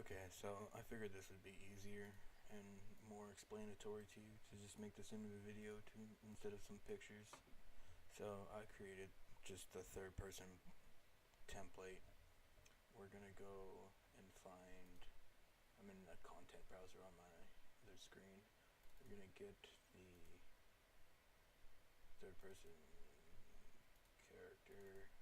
Okay, so I figured this would be easier and more explanatory to you to just make this into a video instead of some pictures. So I created just the third person template. We're gonna go and find, I'm in the content browser on my other screen. We're gonna get the third person character.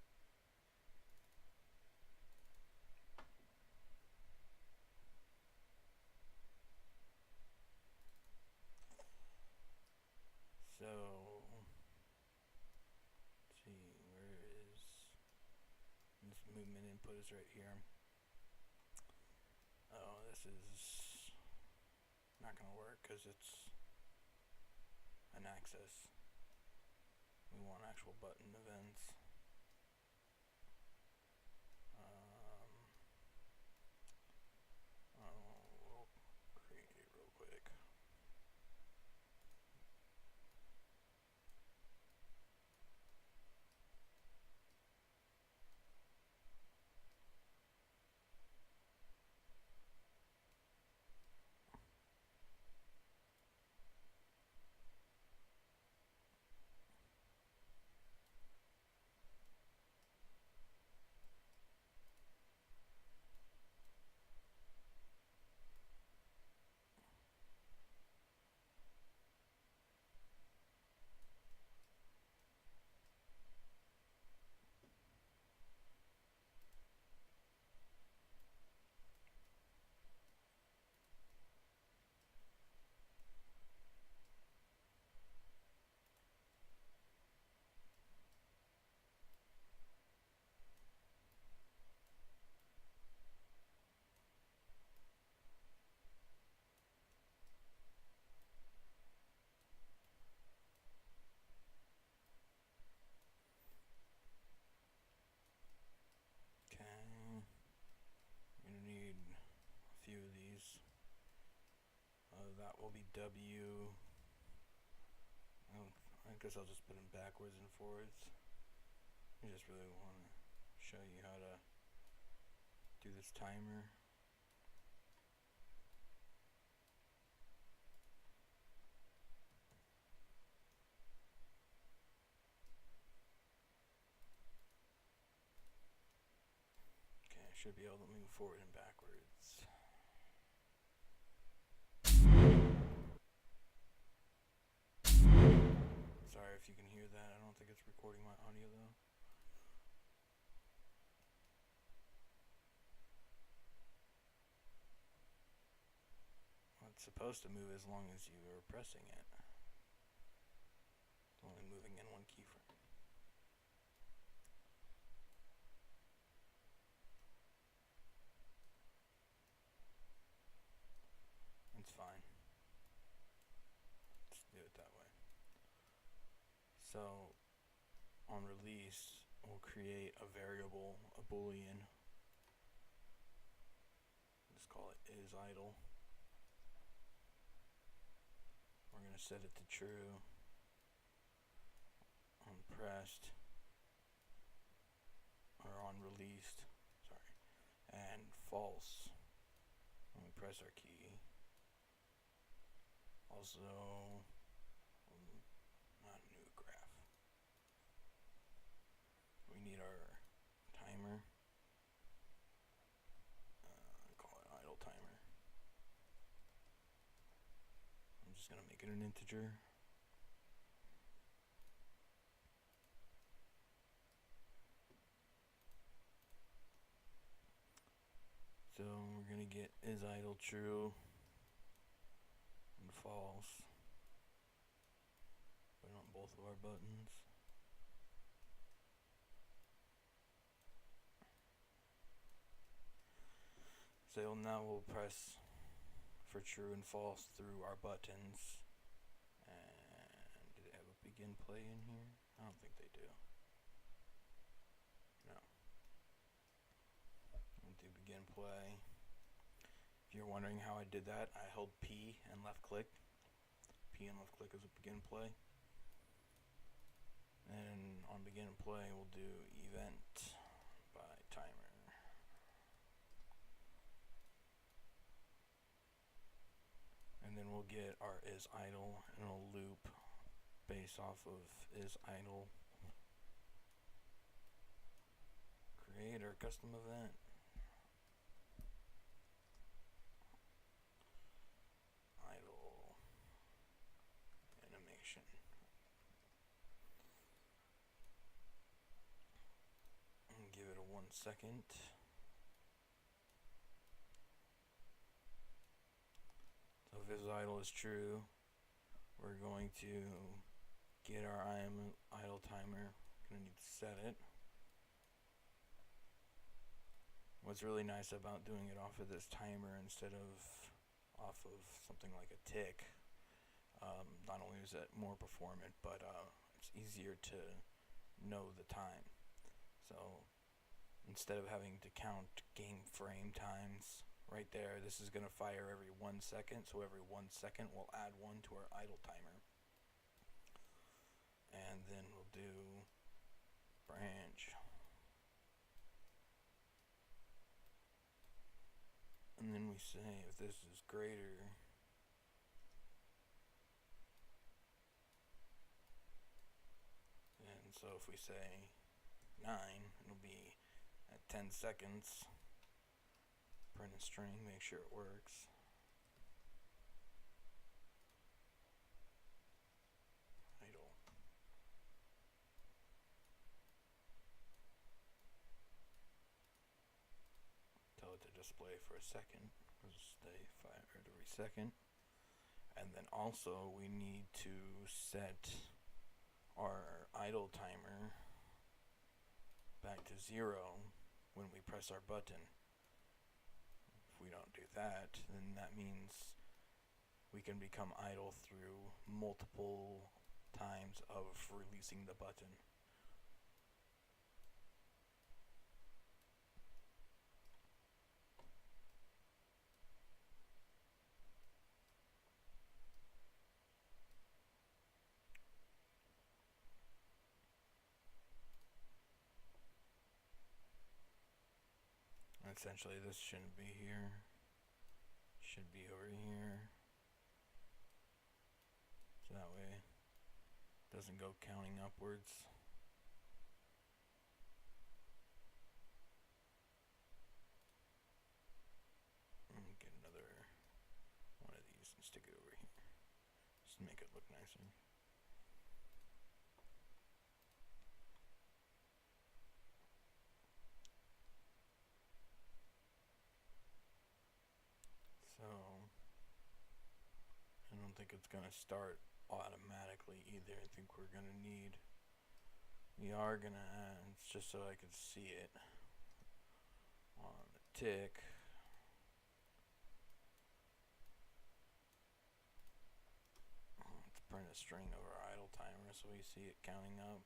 So, let's see, where is this movement input is right here. Oh, this is not gonna work because it's an axis. We want actual button events. We'll create it real quick. Okay, we're gonna need a few of these. That will be W. I guess I'll just put them backwards and forwards. I just really want to show you how to do this timer. Okay, I should be able to move forward and backwards. Sorry if you can hear that. I don't think it's recording my audio though. Well, it's supposed to move as long as you are pressing it. It's only moving in one keyframe. It's fine. Let's do it that way. So on release, we'll create a variable, a boolean. Let's call it isIdle. We're going to set it to true on pressed, or on released, sorry, and false when we press our key. Also, not new graph. We need our timer. Call it idle timer. I'm just gonna make it an integer. So we're gonna get isIdle true and false. Put it on both of our buttons. So now we'll press for true and false through our buttons. And do they have a begin play in here? I don't think they do. No. We'll do begin play. If you're wondering how I did that, I held P and left click. P and left click is a begin play. And on begin play, we'll do event by timer. we'll get our isIdle, and it'll loop based off of isIdle. Create our custom event. Idle animation. And give it a 1 second. So if isIdle is true, we're going to get our idle timer. Gonna need to set it. What's really nice about doing it off of this timer instead of off of something like a tick, not only is it more performant, but it's easier to know the time. So instead of having to count game frame times right there, this is going to fire every 1 second, so every 1 second we'll add 1 to our idle timer. And then we'll do branch. And then we say if this is greater and so if we say 9, it'll be at 10 seconds. Print a string, make sure it works. Idle. Tell it to display for a second. We'll just stay fired every second. And then also we need to set our idle timer back to 0 when we press our button. If we don't do that, then that means we can become idle through multiple times of releasing the button. Essentially, this shouldn't be here. Should be over here. So that way it doesn't go counting upwards. Get another one of these and stick it over here. Just to make it look nicer. I don't think it's gonna start automatically either. I think we are gonna add, it's just so I can see it on the tick. Let's print a string over our idle timer so we see it counting up.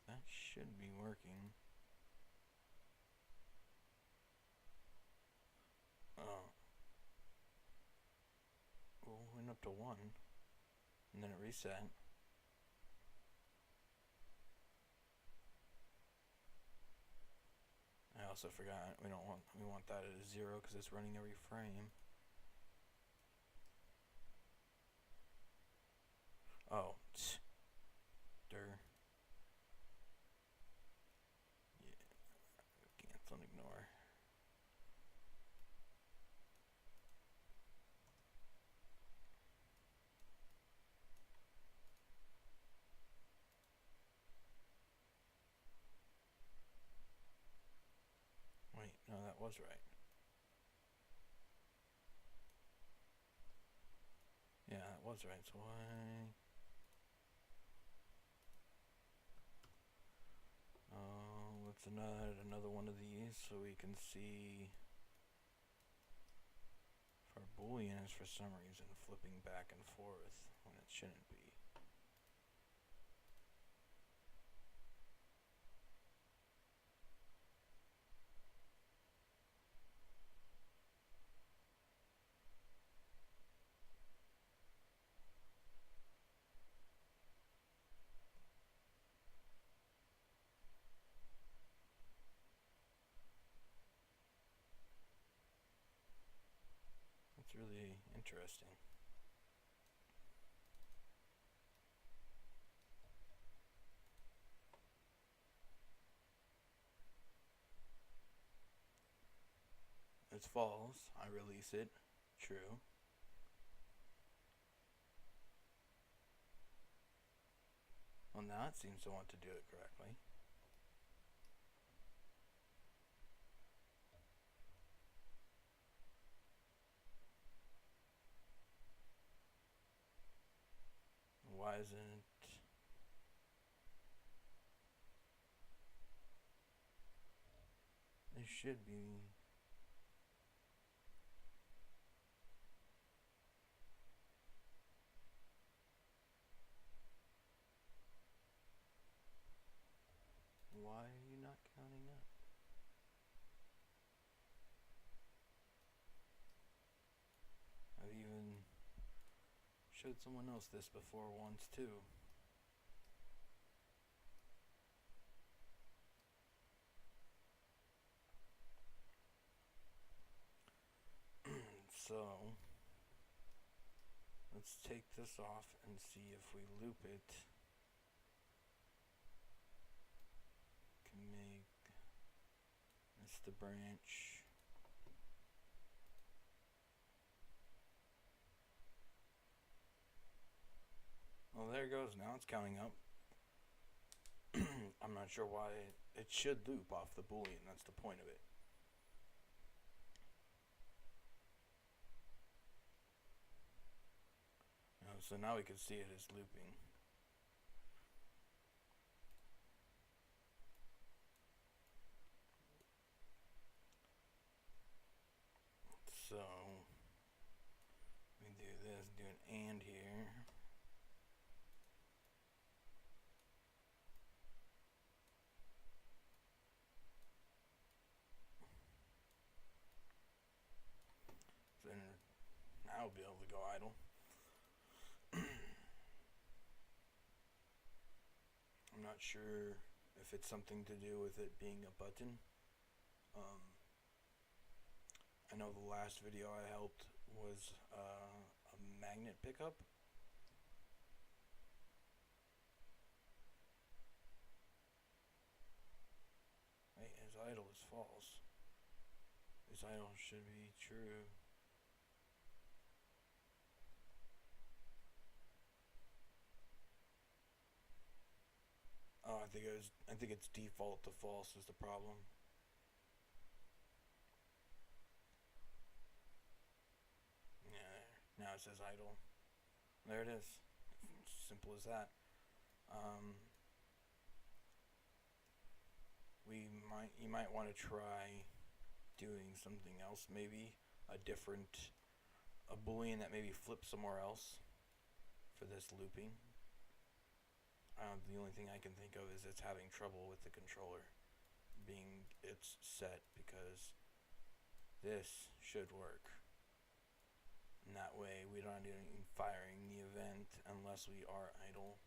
That should be working. Oh. Well, we went up to 1, and then it reset. I also forgot we want that at 0 because it's running every frame. Oh, der. Yeah, cancel and ignore. Wait, no, that was right. Yeah, that was right. So why? Let's add another one of these so we can see if our boolean is for some reason flipping back and forth when it shouldn't be. interesting. It's false. I release it. True. Well, now it seems to want to do it correctly. Why isn't it? It should be. Why are you not counting up? I've even showed someone else this before once too. So, let's take this off and see if we loop it. Can make this the branch. Well, there it goes. Now it's counting up. I'm not sure why it should loop off the Boolean. That's the point of it. So now we can see it is looping. So we do this, do an and here. Then now we'll be able to go idle. I'm not sure if it's something to do with it being a button. I know the last video I helped was a magnet pickup. Wait, is idle is false. Is idle should be true. Oh, I think it's default to false is the problem. Yeah, now it says idle. There it is. Simple as that. You might want to try doing something else, maybe a Boolean that maybe flips somewhere else for this looping. The only thing I can think of is it's having trouble with the controller being it's set, because this should work. And that way we're not even firing the event unless we are idle.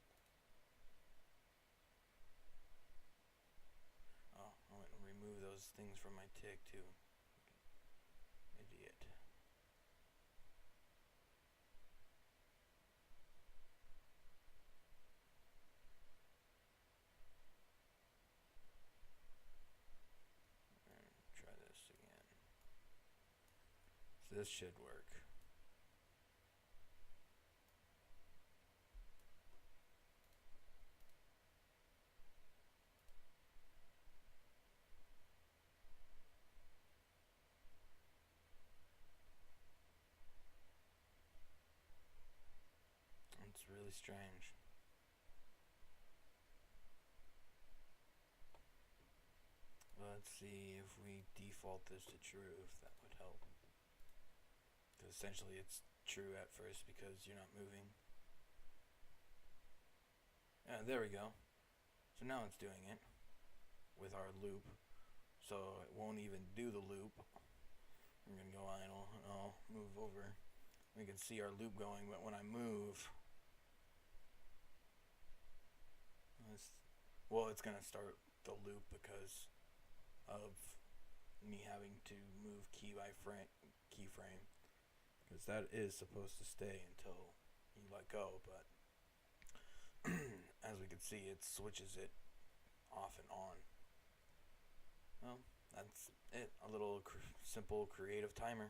Oh, I went and remove those things from my tick too. Idiot. Try this again. So this should work. It's really strange. Let's see if we default this to true, if that would help. Because essentially it's true at first because you're not moving. Yeah, there we go. So now it's doing it with our loop. So it won't even do the loop. I'm going to go idle and I'll move over. We can see our loop going, but when I move, it's going to start the loop because of me having to move keyframe. because that is supposed to stay until you let go, but as we can see, it switches it off and on. Well, that's it. A little simple creative timer.